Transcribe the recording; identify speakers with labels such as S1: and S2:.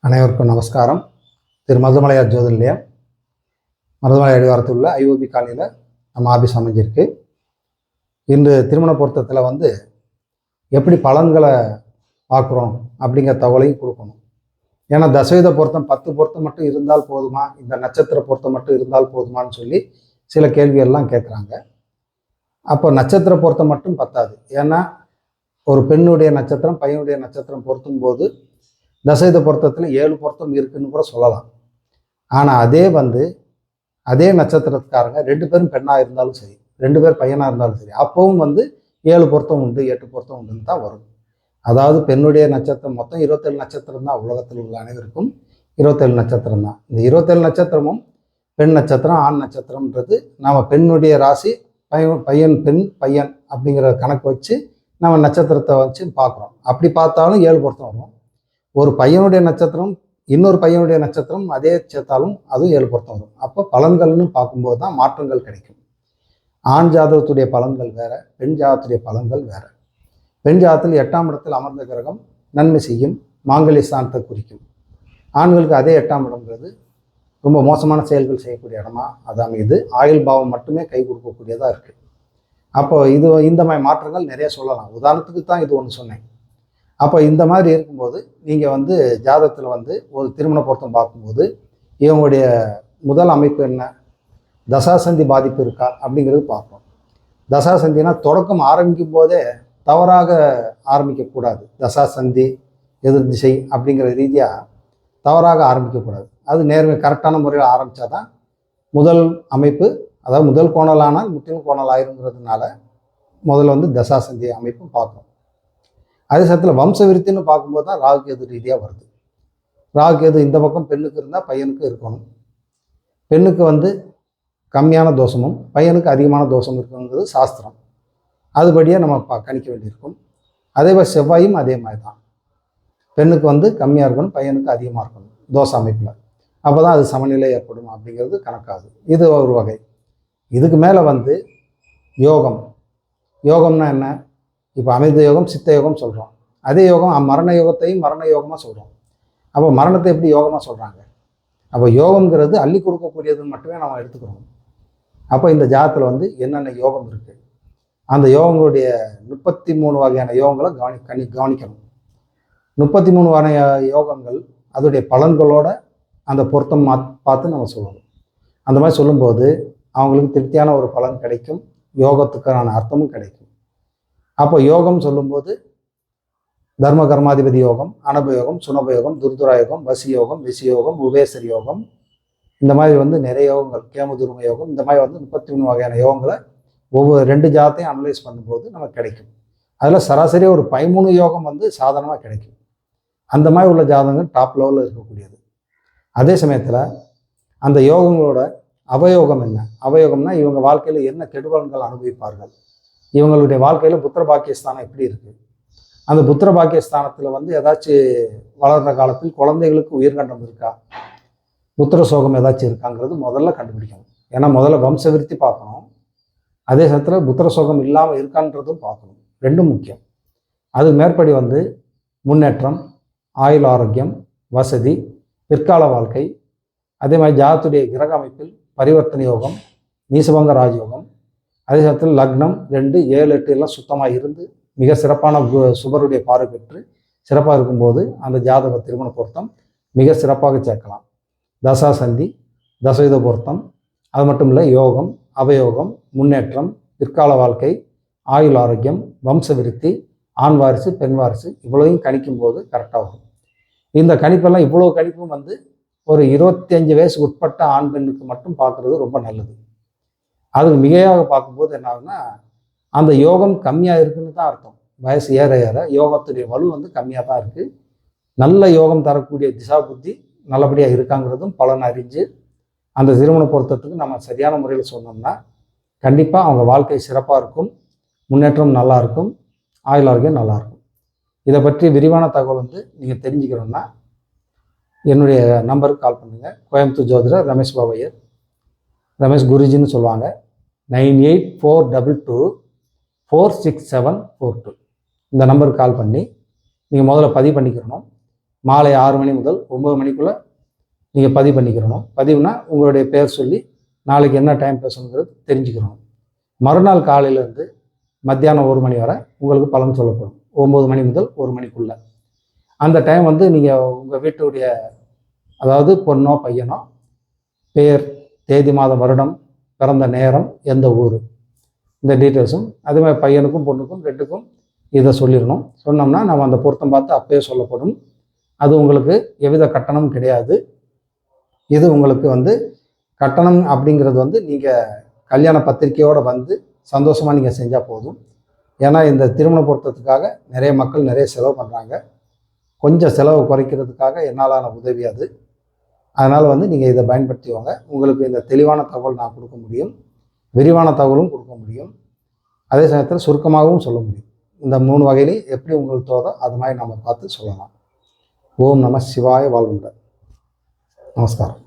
S1: அனைவருக்கும் நமஸ்காரம். திரு மருதமலையார் ஜோதி நிலையம், மருதமலை அடிவாரத்தில் உள்ள ஐஓபி காலனியில் நம்ம ஆஃபீஸ் அமைஞ்சிருக்கு. இன்று திருமண பொருத்தத்தில் எப்படி பலன்களை பார்க்குறோம் அப்படிங்கிற தகவலையும் கொடுக்கணும். ஏன்னா தசவித பொருத்தம் 10 பொருத்தம் மட்டும் இருந்தால் போதுமா, இந்த நட்சத்திர பொருத்தம் மட்டும் இருந்தால் போதுமான்னு சொல்லி சில கேள்வியெல்லாம் கேட்குறாங்க. அப்போ நட்சத்திர பொருத்தம் மட்டும் பத்தாது. ஏன்னா ஒரு பெண்ணுடைய நட்சத்திரம் பையனுடைய நட்சத்திரம் பொருத்தும் போது தசவித பொருத்தத்தில் 7 பொருத்தம் இருக்குன்னு கூட சொல்லலாம். ஆனால் அதே நட்சத்திரத்துக்காரங்க 2 பேரும் பெண்ணாக இருந்தாலும் சரி, 2 பேர் பையனாக இருந்தாலும் சரி, அப்பவும் 7 பொருத்தம் உண்டு, 8 பொருத்தம் உண்டுன்னு தான் வரும். அதாவது பெண்ணுடைய நட்சத்திரம் மொத்தம் 27 நட்சத்திரம் தான். உலகத்தில் உள்ள அனைவருக்கும் 27 நட்சத்திரம் தான். இந்த 27 நட்சத்திரமும் பெண் நட்சத்திரம் ஆண் நட்சத்திரம்ன்றது நாம் பெண்ணுடைய ராசி பையன் பெண் பையன் அப்படிங்கிற கணக்கு வச்சு நம்ம நட்சத்திரத்தை வச்சு பார்க்குறோம். அப்படி பார்த்தாலும் 7 பொருத்தம் வரும். ஒரு பையனுடைய நட்சத்திரம் இன்னொரு பையனுடைய நட்சத்திரம் அதே சேர்த்தாலும் அதுவும் 7 பொருத்தம் வரும். அப்போ பலன்கள்னு பார்க்கும்போது தான் மாற்றங்கள் கிடைக்கும். ஆண் ஜாதகத்துடைய பலன்கள் வேற, பெண் ஜாதகத்துடைய பலன்கள் வேற. பெண் ஜாதகத்தில் 8ஆம் இடத்தில் அமர்ந்த கிரகம் நன்மை செய்யும், மாங்கல்ய ஸ்தானத்தை குறிக்கும். ஆண்களுக்கு அதே 8ஆம் இடம்ங்கிறது ரொம்ப மோசமான செயல்கள் செய்யக்கூடிய இடமா அது அமையுது. ஆயுள் பாவம் மட்டுமே கை கொடுக்கக்கூடியதாக இருக்குது. அப்போ இந்த மாதிரி மாற்றங்கள் நிறைய சொல்லலாம். உதாரணத்துக்கு தான் இது ஒன்று சொன்னேன். அப்போ இந்த மாதிரி இருக்கும்போது நீங்கள் ஜாதகத்தில் ஒரு திருமண பொருத்தம் பார்க்கும்போது இவங்களுடைய முதல் அமைப்பு என்ன, தசாசந்தி பாதிப்பு இருக்கா அப்படிங்கிறது பார்ப்போம். தசாசந்தினா தொடக்கம் ஆரம்பிக்கும் போதே தவறாக ஆரம்பிக்கக்கூடாது. தசாசந்தி எதிர் திசை அப்படிங்கிற ரீதியாக தவறாக ஆரம்பிக்கக்கூடாது. அது நேர்மை கரெக்டான முறையில் ஆரம்பித்தா தான் முதல் அமைப்பு, அதாவது முதல் கோணலானால் முற்றிலும் கோணல் ஆயிருங்கிறதுனால முதல்ல தசாசந்தி அமைப்பும் பார்க்கணும். அதே சமயத்தில் வம்ச விருத்தின்னு பார்க்கும்போது தான் ராகுகேது ரீதியாக வருது. ராகுகேது இந்த பக்கம் பெண்ணுக்கு இருந்தால் பையனுக்கு இருக்கணும். பெண்ணுக்கு கம்மியான தோஷமும் பையனுக்கு அதிகமான தோஷம் இருக்குங்கிறது சாஸ்திரம். அதுபடியே நம்ம கணிக்க வேண்டியிருக்கும். அதே மாதிரி செவ்வாயும் அதே மாதிரி தான். பெண்ணுக்கு கம்மியாக இருக்கணும், பையனுக்கு அதிகமாக இருக்கணும் தோஷ அமைப்பில். அப்போ தான் அது சமநிலை ஏற்படும் அப்படிங்கிறது கணக்காகுது. இது ஒரு வகை. இதுக்கு மேலே யோகம். யோகம்னா என்ன? இப்போ அமிர்த யோகம் சித்த யோகம் சொல்கிறோம். அதே யோகம் மரண யோகத்தையும் மரண யோகமாக சொல்கிறோம். அப்போ மரணத்தை எப்படி யோகமாக சொல்கிறாங்க? அப்போ யோகம்ங்கிறது அள்ளி கொடுக்கக்கூடியதுன்னு மட்டுமே நம்ம எடுத்துக்கிறோம். அப்போ இந்த ஜாதகத்தில் என்னென்ன யோகம் இருக்குது, அந்த யோகங்களுடைய 33 வகையான யோகங்களை கவனிக்கணும். 33 வகை யோகங்கள் அதோடைய பலன்களோட அந்த பொருத்தம் பார்த்து நம்ம சொல்லணும். அந்த மாதிரி சொல்லும்போது அவங்களுக்கு திருப்தியான ஒரு பலன் கிடைக்கும், யோகத்துக்கான அர்த்தமும் கிடைக்கும். அப்போ யோகம் சொல்லும்போது தர்ம கர்மாதிபதி யோகம், அனபயோகம், சுனபயோகம், துர்துரா யோகம், வசி யோகம், விசி யோகம், உபேசர் யோகம், இந்த மாதிரி நிறைய யோகங்கள், கேமதுரும யோகம், இந்த மாதிரி 33 வகையான யோகங்களை ஒவ்வொரு 2 ஜாதத்தையும் அனலைஸ் பண்ணும்போது நமக்கு கிடைக்கும். அதில் சராசரி ஒரு 13 யோகம் சாதாரணமாக கிடைக்கும். அந்த மாதிரி உள்ள ஜாதகங்கள் டாப் லெவலில் இருக்கக்கூடியது. அதே சமயத்தில் அந்த யோகங்களோட அவயோகம் என்ன? அவயோகம்னா இவங்க வாழ்க்கையில் என்ன கெடுபலன்கள் அனுபவிப்பார்கள், இவங்களுடைய வாழ்க்கையில் புத்திர பாக்கியஸ்தானம் எப்படி இருக்குது, அந்த புத்திர பாக்கியஸ்தானத்தில் ஏதாச்சும் வளர்கிற காலத்தில் குழந்தைகளுக்கு உயிர்கண்டம் இருக்கா, புத்திர சோகம் ஏதாச்சும் இருக்காங்கிறது முதல்ல கண்டுபிடிக்கணும். ஏன்னா முதல்ல வம்ச விருத்தி பார்க்கணும். அதே சமயத்தில் புத்திர சோகம் இல்லாமல் இருக்கான்றதும் பார்க்கணும். ரெண்டும் முக்கியம். அது மேற்படி முன்னேற்றம், ஆயுள் ஆரோக்கியம், வசதி, பிற்கால வாழ்க்கை, அதே மாதிரி ஜாதத்துடைய கிரக அமைப்பில் பரிவர்த்தனை யோகம், நீசபங்க ராஜயோகம், அதே சமயத்தில் லக்னம் 2, 7, 8 எல்லாம் சுத்தமாக இருந்து மிக சிறப்பான சுபருடைய பார்வை பெற்று சிறப்பாக இருக்கும்போது அந்த ஜாதக திருமண பொருத்தம் மிக சிறப்பாக சேர்க்கலாம். தசாசந்தி, தசவித பொருத்தம், அது மட்டும் இல்லை யோகம், அவயோகம், முன்னேற்றம், பிற்கால வாழ்க்கை, ஆயுள் ஆரோக்கியம், வம்ச விருத்தி, ஆண் வாரிசு, பெண் வாரிசு, இவ்வளவையும் கணிக்கும் போது கரெக்டாக வரும். இந்த கணிப்பெல்லாம் இவ்வளோ கணிப்பும் ஒரு 25 வயசுக்கு உட்பட்ட ஆண் பெண்ணுக்கு மட்டும் பார்க்குறது ரொம்ப நல்லது. அதுக்கு மிகையாக பார்க்கும்போது என்ன ஆகுதுன்னா அந்த யோகம் கம்மியாக இருக்குன்னு தான் அர்த்தம். வயசு ஏற ஏற யோகத்துடைய வலு கம்மியாக தான் இருக்குது. நல்ல யோகம் தரக்கூடிய திசா புத்தி நல்லபடியாக இருக்காங்கிறதும் பலன் அறிஞ்சு அந்த திருமண பொருத்தத்துக்கு நம்ம சரியான முறையில் சொன்னோம்னா கண்டிப்பாக அவங்க வாழ்க்கை சிறப்பாக இருக்கும், முன்னேற்றம் நல்லா இருக்கும், ஆயுள் ஆரோக்கியம் நல்லாயிருக்கும். இதை பற்றி விரிவான தகவல் நீங்கள் தெரிஞ்சுக்கணுன்னா என்னுடைய நம்பருக்கு கால் பண்ணுங்கள். கோயம்புத்தூர் ஜோதிடர் ரமேஷ் பாபையர், ரமேஷ் குருஜின்னு சொல்லுவாங்க. 9842246742 இந்த நம்பருக்கு கால் பண்ணி நீங்கள் முதல்ல பதிவு பண்ணிக்கிறணும். மாலை 6 மணி முதல் 9 மணிக்குள்ளே நீங்கள் பதிவு பண்ணிக்கிறணும். பதிவுனா உங்களுடைய பேர் சொல்லி நாளைக்கு என்ன டைம் பேசணுங்கிறது தெரிஞ்சுக்கிறணும். மறுநாள் காலையிலேருந்து மத்தியானம் 1 மணி வரை உங்களுக்கு பலன் சொல்லப்படும். 9 மணி முதல் 1 மணிக்குள்ளே. அந்த டைம் வந்து நீங்கள் உங்கள் வீட்டுடைய அதாவது பொண்ணோ பையனோ பேர், தேதி, மாதம், வருடம், பிறந்த நேரம், எந்த ஊர், இந்த டீட்டெயில்ஸும் அதே மாதிரி பையனுக்கும் பொண்ணுக்கும் 2க்கும் இதை சொல்லிடணும். சொன்னோம்னா நம்ம அந்த பொருத்தம் பார்த்து அப்பயே சொல்லப்படும். அது உங்களுக்கு எவ்வித கட்டணமும் கிடையாது. இது உங்களுக்கு வந்து கட்டணம் அப்படிங்கிறது வந்து நீங்கள் கல்யாண பத்திரிக்கையோடு வந்து சந்தோஷமாக நீங்கள் செஞ்சால் போதும். ஏன்னா இந்த திருமண பொருத்தத்துக்காக நிறைய மக்கள் நிறைய செலவு பண்ணுறாங்க. கொஞ்சம் செலவு குறைக்கிறதுக்காக என்னாலான உதவி அது. அதனால் வந்து நீங்கள் இதை பயன்படுத்திவாங்க. உங்களுக்கு இந்த தெளிவான தகவல் நான் கொடுக்க முடியும், விரிவான தகவலும் கொடுக்க முடியும், அதே சமயத்தில் சுருக்கமாகவும் சொல்ல முடியும். இந்த 3 வகையிலையும் எப்படி உங்களுக்கு தோதோ அது மாதிரி நம்ம பார்த்து சொல்லலாம். ஓம் நம சிவாய வாழ்வுங்க. நமஸ்காரம்.